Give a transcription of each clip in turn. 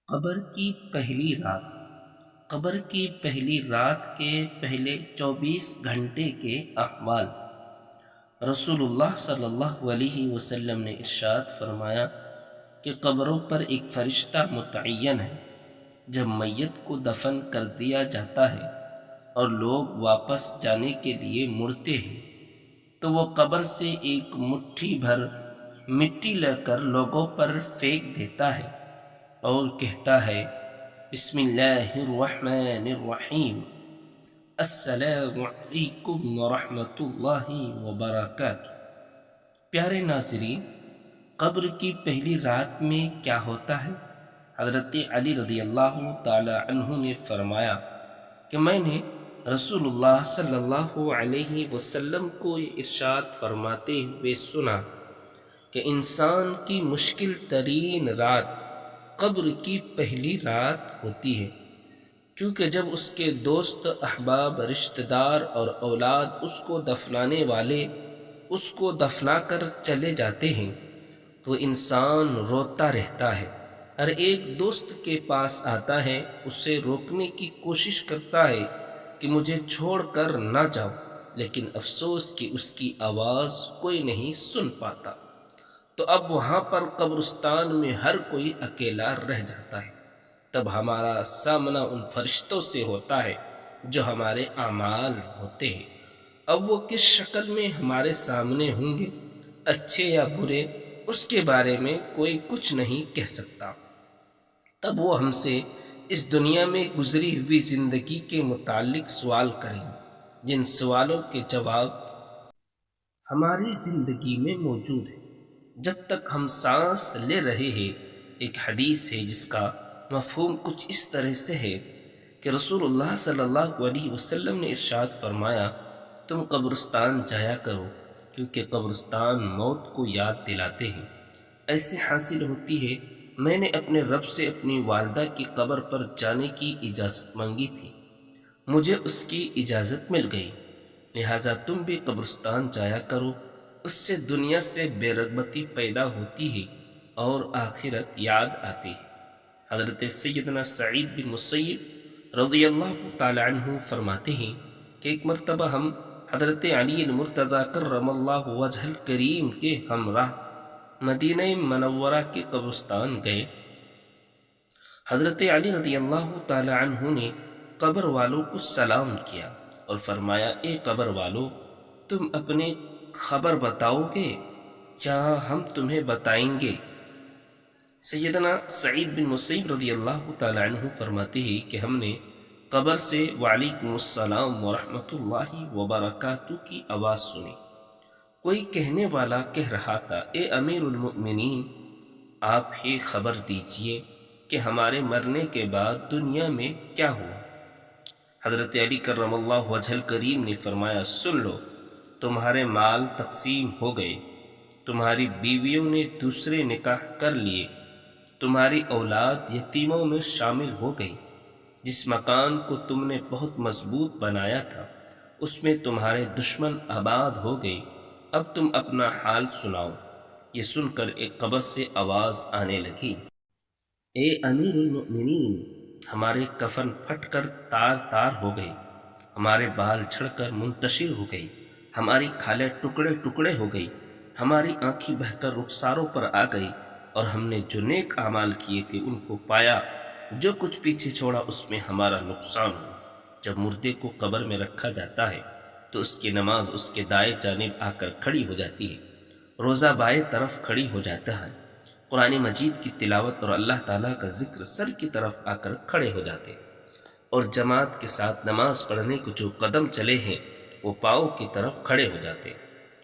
قبر کی پہلی رات۔ قبر کی پہلی رات کے پہلے 24 گھنٹے کے احوال۔ رسول اللہ صلی اللہ علیہ وسلم نے ارشاد فرمایا کہ قبروں پر ایک فرشتہ متعین ہے۔ جب میت کو دفن کر دیا جاتا ہے اور لوگ واپس جانے کے لیے مڑتے ہیں تو وہ قبر سے ایک مٹھی بھر مٹی لے کر لوگوں پر پھینک دیتا ہے اور کہتا ہے، بسم اللہ الرحمن الرحیم، السلام علیکم ورحمۃ اللہ وبرکاتہ۔ پیارے ناظرین، قبر کی پہلی رات میں کیا ہوتا ہے؟ حضرت علی رضی اللہ تعالی عنہ نے فرمایا کہ میں نے رسول اللہ صلی اللہ علیہ وسلم کو یہ ارشاد فرماتے ہوئے سنا کہ انسان کی مشکل ترین رات قبر کی پہلی رات ہوتی ہے، کیونکہ جب اس کے دوست، احباب، رشتہ دار اور اولاد اس کو دفنانے والے اس کو دفنا کر چلے جاتے ہیں تو انسان روتا رہتا ہے۔ ہر ایک دوست کے پاس آتا ہے، اسے روکنے کی کوشش کرتا ہے کہ مجھے چھوڑ کر نہ جاؤ، لیکن افسوس کہ اس کی آواز کوئی نہیں سن پاتا۔ تو اب وہاں پر قبرستان میں ہر کوئی اکیلا رہ جاتا ہے۔ تب ہمارا سامنا ان فرشتوں سے ہوتا ہے جو ہمارے اعمال ہوتے ہیں۔ اب وہ کس شکل میں ہمارے سامنے ہوں گے، اچھے یا برے، اس کے بارے میں کوئی کچھ نہیں کہہ سکتا۔ تب وہ ہم سے اس دنیا میں گزری ہوئی زندگی کے متعلق سوال کریں گے، جن سوالوں کے جواب ہماری زندگی میں موجود ہے جب تک ہم سانس لے رہے ہیں۔ ایک حدیث ہے جس کا مفہوم کچھ اس طرح سے ہے کہ رسول اللہ صلی اللہ علیہ وسلم نے ارشاد فرمایا، تم قبرستان جایا کرو، کیونکہ قبرستان موت کو یاد دلاتے ہیں۔ ایسے حاصل ہوتی ہے، میں نے اپنے رب سے اپنی والدہ کی قبر پر جانے کی اجازت مانگی تھی، مجھے اس کی اجازت مل گئی، لہٰذا تم بھی قبرستان جایا کرو۔ اس سے دنیا سے بے رغبتی پیدا ہوتی ہے اور آخرت یاد آتی ہے۔ حضرت سیدنا سعید بن مسیب رضی اللہ تعالی عنہ فرماتے ہیں کہ ایک مرتبہ ہم حضرت علی المرتضیٰ کرم اللہ وجہ الکریم کے ہمراہ مدینہ منورہ کے قبرستان گئے۔ حضرت علی رضی اللہ تعالی عنہ نے قبر والوں کو سلام کیا اور فرمایا، اے قبر والو، تم اپنی خبر بتاؤ گے یا ہم تمہیں بتائیں گے؟ سیدنا سعید بن مسیب رضی اللہ تعالی عنہ فرماتے ہیں کہ ہم نے قبر سے وعلیکم السلام ورحمۃ اللہ وبرکاتہ کی آواز سنی۔ کوئی کہنے والا کہہ رہا تھا، اے امیر المؤمنین، آپ ہی خبر دیجئے کہ ہمارے مرنے کے بعد دنیا میں کیا ہوا؟ حضرت علی کرم اللہ وجہ الکریم نے فرمایا، سن لو، تمہارے مال تقسیم ہو گئے، تمہاری بیویوں نے دوسرے نکاح کر لیے، تمہاری اولاد یتیموں میں شامل ہو گئی، جس مکان کو تم نے بہت مضبوط بنایا تھا اس میں تمہارے دشمن آباد ہو گئے، اب تم اپنا حال سناؤ۔ یہ سن کر ایک قبر سے آواز آنے لگی، اے امیر المؤمنین، ہمارے کفن پھٹ کر تار تار ہو گئے، ہمارے بال جھڑ کر منتشر ہو گئی، ہماری کھالیں ٹکڑے ٹکڑے ہو گئی، ہماری آنکھیں بہہ کر رخساروں پر آ گئی، اور ہم نے جو نیک اعمال کیے تھے ان کو پایا، جو کچھ پیچھے چھوڑا اس میں ہمارا نقصان ہوا۔ جب مردے کو قبر میں رکھا جاتا ہے تو اس کی نماز اس کے دائیں جانب آ کر کھڑی ہو جاتی ہے، روزہ بائیں طرف کھڑی ہو جاتا ہے، قرآن مجید کی تلاوت اور اللہ تعالیٰ کا ذکر سر کی طرف آ کر کھڑے ہو جاتے ہیں، اور جماعت کے ساتھ نماز پڑھنے کو جو قدم چلے ہیں وہ پاؤں کی طرف کھڑے ہو جاتے ہیں۔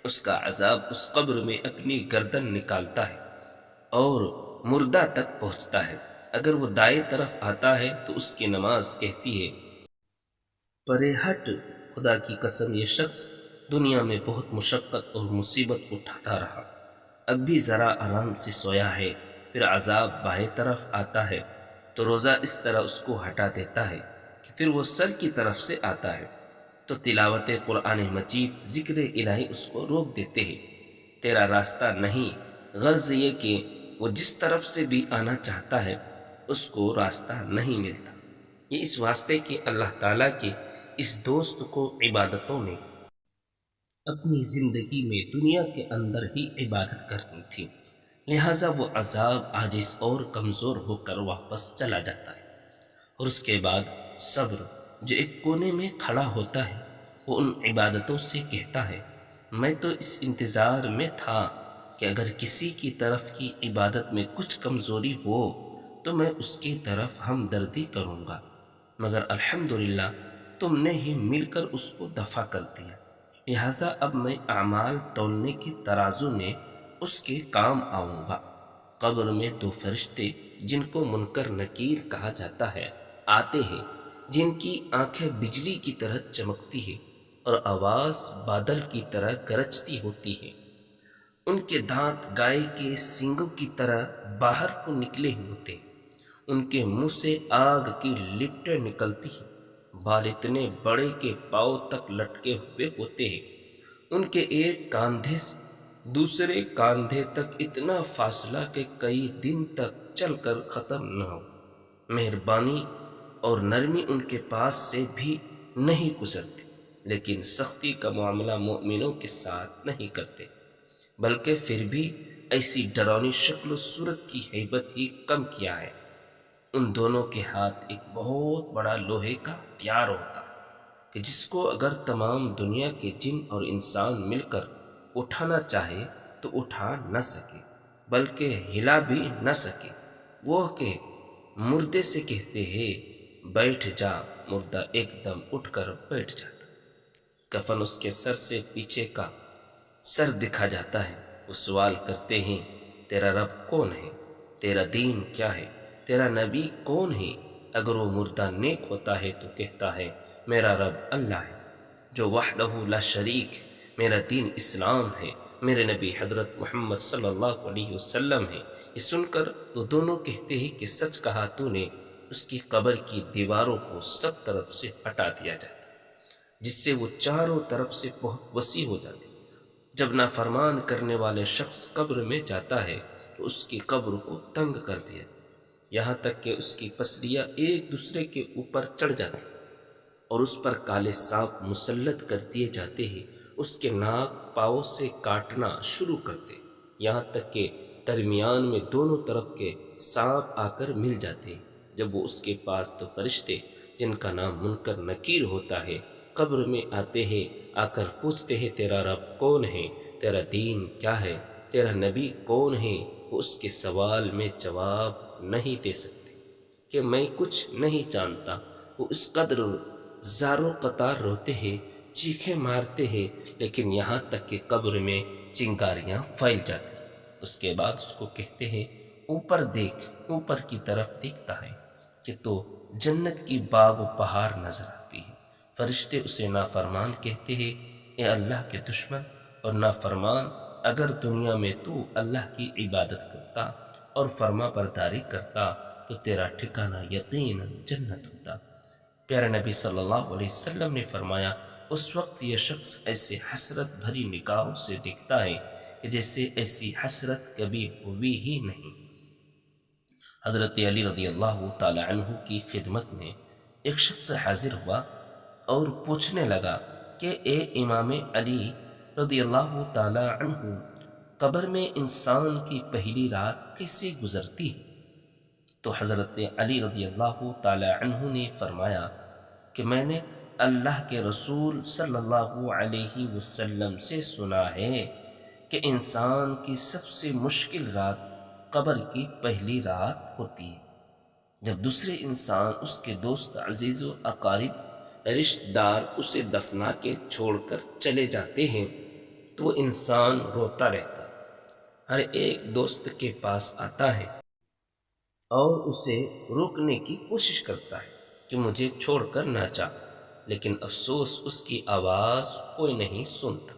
اس کا عذاب اس قبر میں اپنی گردن نکالتا ہے اور مردہ تک پہنچتا ہے۔ اگر وہ دائیں طرف آتا ہے تو اس کی نماز کہتی ہے، پرے ہٹ، خدا کی قسم یہ شخص دنیا میں بہت مشقت اور مصیبت اٹھاتا رہا، اب بھی ذرا آرام سے سویا ہے۔ پھر عذاب بائیں طرف آتا ہے تو روزہ اس طرح اس کو ہٹا دیتا ہے کہ پھر وہ سر کی طرف سے آتا ہے تو تلاوت قرآن مجید، ذکر الہی اس کو روک دیتے ہیں۔ تیرا راستہ نہیں، غرض یہ کہ وہ جس طرف سے بھی آنا چاہتا ہے اس کو راستہ نہیں ملتا۔ یہ اس واسطے کہ اللہ تعالیٰ کے اس دوست کو عبادتوں میں اپنی زندگی میں دنیا کے اندر ہی عبادت کرنی تھی، لہٰذا وہ عذاب عاجز اور کمزور ہو کر واپس چلا جاتا ہے۔ اور اس کے بعد صبر جو ایک کونے میں کھڑا ہوتا ہے، وہ ان عبادتوں سے کہتا ہے، میں تو اس انتظار میں تھا کہ اگر کسی کی طرف کی عبادت میں کچھ کمزوری ہو تو میں اس کی طرف ہمدردی کروں گا، مگر الحمدللہ تم نے ہی مل کر اس کو دفع کر دیا، لہٰذا اب میں اعمال تولنے کے ترازو میں اس کے کام آؤں گا۔ قبر میں دو فرشتے جن کو منکر نکیر کہا جاتا ہے آتے ہیں، جن کی آنکھیں بجلی کی طرح چمکتی ہیں اور آواز بادل کی طرح گرجتی ہوتی ہے۔ ان کے دانت گائے کے سینگوں کی طرح باہر کو نکلے ہوتے ہیں، ان کے منہ سے آگ کی لپٹیں نکلتی ہیں، بال اتنے بڑے کہ پاؤں تک لٹکے ہوئے ہوتے ہیں، ان کے ایک کاندھے سے دوسرے کاندھے تک اتنا فاصلہ کہ کئی دن تک چل کر ختم نہ ہو۔ مہربانی اور نرمی ان کے پاس سے بھی نہیں گزرتی، لیکن سختی کا معاملہ مومنوں کے ساتھ نہیں کرتے، بلکہ پھر بھی ایسی ڈراؤنی شکل و صورت کی ہیبت ہی کم کیا ہے۔ ان دونوں کے ہاتھ ایک بہت بڑا لوہے کا ہتھیار ہوتا کہ جس کو اگر تمام دنیا کے جن اور انسان مل کر اٹھانا چاہے تو اٹھا نہ سکے، بلکہ ہلا بھی نہ سکے۔ وہ کہ مردے سے کہتے ہیں بیٹھ جا، مردہ ایک دم اٹھ کر بیٹھ جاتا۔ کفن اس کے سر سے پیچھے کا سر دکھا جاتا ہے۔ وہ سوال کرتے ہیں تیرا رب کون ہے، تیرا دین کیا ہے، تیرا نبی کون ہے؟ اگر وہ مردہ نیک ہوتا ہے تو کہتا ہے میرا رب اللہ ہے جو وحدہ لا شریک ہے، میرا دین اسلام ہے، میرے نبی حضرت محمد صلی اللہ علیہ وسلم ہے۔ یہ سن کر وہ دونوں کہتے ہیں کہ سچ کہا تو نے، اس کی قبر کی دیواروں کو سب طرف سے ہٹا دیا جاتا، جس سے وہ چاروں طرف سے بہت وسیع ہو جاتے۔ جب نافرمان کرنے والے شخص قبر میں جاتا ہے تو اس کی قبر کو تنگ کر دیا، یہاں تک کہ اس کی پسلیاں ایک دوسرے کے اوپر چڑھ جاتی اور اس پر کالے سانپ مسلط کر دیے جاتے ہیں۔ اس کے ناک پاؤں سے کاٹنا شروع کرتے، یہاں تک کہ درمیان میں دونوں طرف کے سانپ آ کر مل جاتے ہیں۔ جب وہ اس کے پاس تو فرشتے جن کا نام منکر نکیر ہوتا ہے قبر میں آتے ہیں، آ کر پوچھتے ہیں تیرا رب کون ہے، تیرا دین کیا ہے، تیرا نبی کون ہے؟ وہ اس کے سوال میں جواب نہیں دے سکتے کہ میں کچھ نہیں جانتا۔ وہ اس قدر زاروں قطار روتے ہیں، چیخیں مارتے ہیں، لیکن یہاں تک کہ قبر میں چنگاریاں پھیل جاتی۔ اس کے بعد اس کو کہتے ہیں اوپر دیکھ، اوپر کی طرف دیکھتا ہے کہ تو جنت کی باغ و بہار نظر آتی ہے۔ فرشتے اسے نافرمان کہتے ہیں اے اللہ کے دشمن اور نافرمان، اگر دنیا میں تو اللہ کی عبادت کرتا اور فرما برداری کرتا تو تیرا ٹھکانہ یقیناً جنت ہوتا۔ پیارے نبی صلی اللہ علیہ وسلم نے فرمایا اس وقت یہ شخص ایسے حسرت بھری نگاہوں سے دیکھتا ہے کہ جیسے ایسی حسرت کبھی ہوئی ہی نہیں۔ حضرت علی رضی اللہ تعالی عنہ کی خدمت میں ایک شخص حاضر ہوا اور پوچھنے لگا کہ اے امام علی رضی اللہ تعالی عنہ، قبر میں انسان کی پہلی رات کیسے گزرتی ہے؟ تو حضرت علی رضی اللہ تعالی عنہ نے فرمایا کہ میں نے اللہ کے رسول صلی اللہ علیہ وسلم سے سنا ہے کہ انسان کی سب سے مشکل رات قبر کی پہلی رات ہوتی ہے، جب دوسرے انسان اس کے دوست عزیز و اقارب رشتہ دار اسے دفنا کے چھوڑ کر چلے جاتے ہیں تو وہ انسان روتا رہتا، ہر ایک دوست کے پاس آتا ہے اور اسے روکنے کی کوشش کرتا ہے کہ مجھے چھوڑ کر نہ جا، لیکن افسوس اس کی آواز کوئی نہیں سنتا۔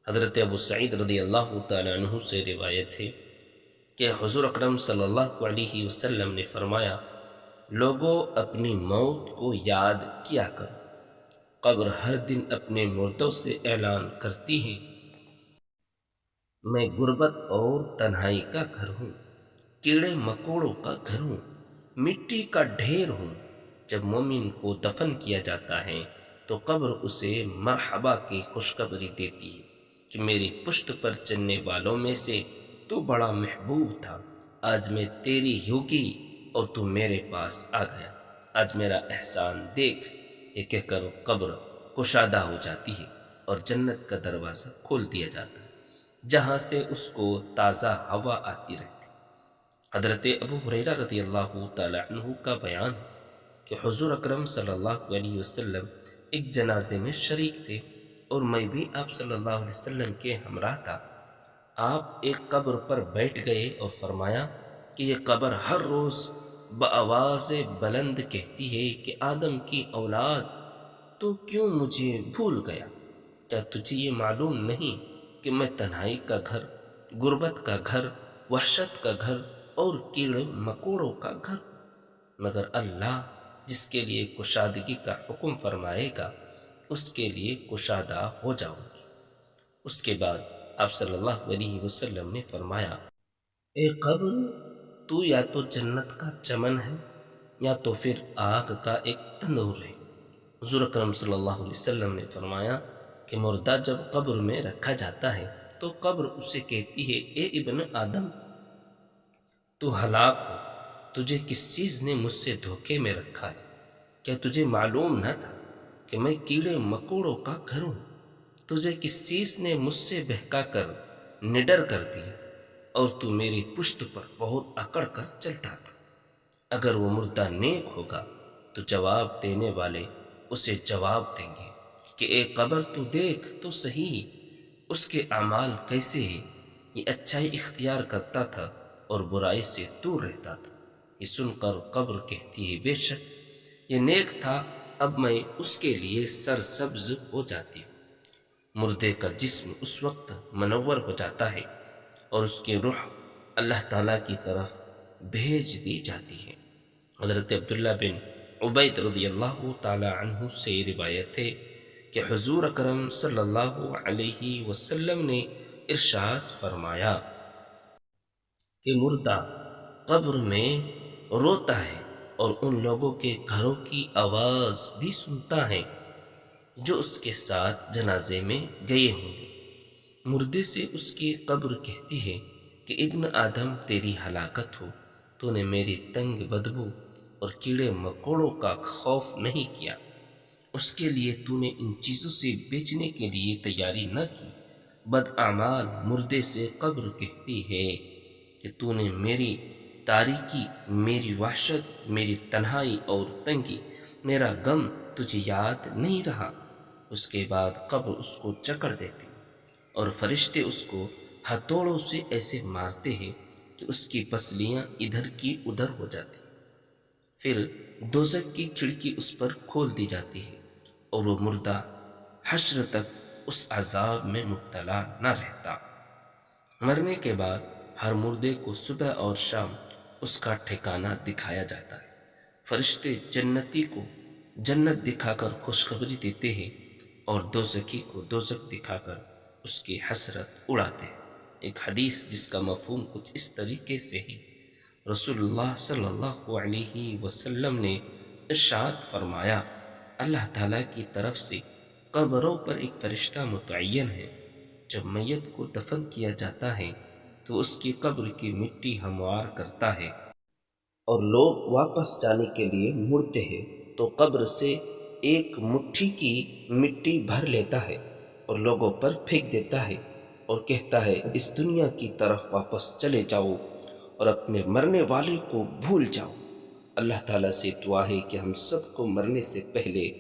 حضرت ابو سعید رضی اللہ تعالی عنہ سے روایت ہے کہ حضور اکرم صلی اللہ علیہ وسلم نے فرمایا لوگوں اپنی موت کو یاد کیا کرو، قبر ہر دن اپنے مردوں سے اعلان کرتی ہے میں غربت اور تنہائی کا گھر ہوں، کیڑے مکوڑوں کا گھر ہوں، مٹی کا ڈھیر ہوں۔ جب مومن کو دفن کیا جاتا ہے تو قبر اسے مرحبا کی خوشخبری دیتی ہے کہ میری پشت پر چلنے والوں میں سے تو بڑا محبوب تھا، آج میں تیری ہوگی اور تو میرے پاس آ گیا، آج میرا احسان دیکھ۔ یہ کہہ کر قبر کشادہ ہو جاتی ہے اور جنت کا دروازہ کھول دیا جاتا ہے، جہاں سے اس کو تازہ ہوا آتی رہتی۔ حضرت ابو ہریرہ رضی اللہ تعالی عنہ کا بیان ہے کہ حضور اکرم صلی اللہ علیہ وسلم ایک جنازے میں شریک تھے اور میں بھی آپ صلی اللہ علیہ وسلم کے ہمراہ تھا۔ آپ ایک قبر پر بیٹھ گئے اور فرمایا کہ یہ قبر ہر روز بآواز بلند کہتی ہے کہ آدم کی اولاد، تو کیوں مجھے بھول گیا؟ کیا تجھے یہ معلوم نہیں کہ میں تنہائی کا گھر، غربت کا گھر، وحشت کا گھر اور کیڑے مکوڑوں کا گھر؟ مگر اللہ جس کے لیے کشادگی کا حکم فرمائے گا اس کے لیے کشادہ ہو جاؤں گی۔ اس کے بعد آپ صلی اللہ علیہ وسلم نے فرمایا، اے قبر، تو یا تو جنت کا چمن ہے یا تو پھر آگ کا ایک تندور ہے۔ حضور اکرم صلی اللہ علیہ وسلم نے فرمایا کہ مردہ جب قبر میں رکھا جاتا ہے تو قبر اسے کہتی ہے، اے ابن آدم، تو ہلاک ہو، تجھے کس چیز نے مجھ سے دھوکے میں رکھا ہے؟ کیا تجھے معلوم نہ تھا کہ میں کیڑے مکوڑوں کا گھر ہوں؟ تجھے کس چیز نے مجھ سے بہکا کر نڈر کر دیا اور تو میری پشت پر بہت اکڑ کر چلتا تھا؟ اگر وہ مردہ نیک ہوگا تو جواب دینے والے اسے جواب دیں گے کہ اے قبر، تو دیکھ تو صحیح اس کے اعمال کیسے ہیں، یہ اچھائی اختیار کرتا تھا اور برائی سے دور رہتا تھا۔ یہ سن کر قبر کہتی ہے، بے شک یہ نیک تھا، اب میں اس کے لیے سرسبز ہو جاتی ہوں۔ مردے کا جسم اس وقت منور ہو جاتا ہے اور اس کی روح اللہ تعالیٰ کی طرف بھیج دی جاتی ہے۔ حضرت عبداللہ بن عبید رضی اللہ تعالی عنہ سے روایت ہے کہ حضور اکرم صلی اللہ علیہ وسلم نے ارشاد فرمایا کہ مردہ قبر میں روتا ہے اور ان لوگوں کے گھروں کی آواز بھی سنتا ہے جو اس کے ساتھ جنازے میں گئے ہوں گے۔ مردے سے اس کی قبر کہتی ہے کہ ابن آدم، تیری ہلاکت ہو، تو نے میری تنگ بدبو اور کیڑے مکوڑوں کا خوف نہیں کیا، اس کے لیے تو نے ان چیزوں سے بیچنے کے لیے تیاری نہ کی۔ بدعمال مردے سے قبر کہتی ہے کہ تو نے میری تاریکی، میری وحشت، میری تنہائی اور تنگی، میرا غم تجھے یاد نہیں رہا۔ اس کے بعد قبر اس کو جکڑ دیتی اور فرشتے اس کو ہتھوڑوں سے ایسے مارتے ہیں کہ اس کی پسلیاں ادھر کی ادھر ہو جاتی۔ پھر دوزخ کی کھڑکی اس پر کھول دی جاتی ہے اور وہ مردہ حشر تک اس عذاب میں مبتلا نہ رہتا۔ مرنے کے بعد ہر مردے کو صبح اور شام اس کا ٹھکانہ دکھایا جاتا ہے۔ فرشتے جنتی کو جنت دکھا کر خوشخبری دیتے ہیں اور دوزخی کو دوزخ دکھا کر اس کی حسرت اڑاتے ہیں۔ ایک حدیث جس کا مفہوم کچھ اس طریقے سے ہے، رسول اللہ صلی اللہ علیہ وسلم نے ارشاد فرمایا، اللہ تعالیٰ کی طرف سے قبروں پر ایک فرشتہ متعین ہے، جب میت کو دفن کیا جاتا ہے تو اس کی قبر کی مٹی ہموار کرتا ہے اور لوگ واپس جانے کے لیے مڑتے ہیں تو قبر سے ایک مٹھی کی مٹی بھر لیتا ہے اور لوگوں پر پھینک دیتا ہے اور کہتا ہے، اس دنیا کی طرف واپس چلے جاؤ اور اپنے مرنے والے کو بھول جاؤ۔ اللہ تعالیٰ سے دعا ہے کہ ہم سب کو مرنے سے پہلے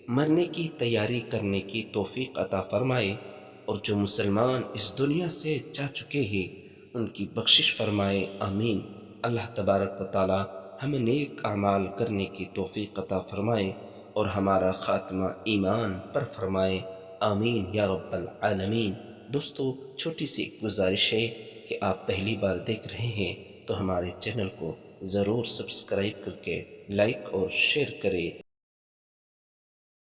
مرنے کی تیاری کرنے کی توفیق عطا فرمائے، اور جو مسلمان اس دنیا سے جا چکے ہیں ان کی بخشش فرمائے، آمین۔ اللہ تبارک و تعالیٰ ہمیں نیک اعمال کرنے کی توفیق عطا فرمائے اور ہمارا خاتمہ ایمان پر فرمائے، آمین یا رب العالمین۔ دوستو، چھوٹی سی ایک گزارش ہے کہ آپ پہلی بار دیکھ رہے ہیں تو ہمارے چینل کو ضرور سبسکرائب کر کے لائک اور شیئر کریں۔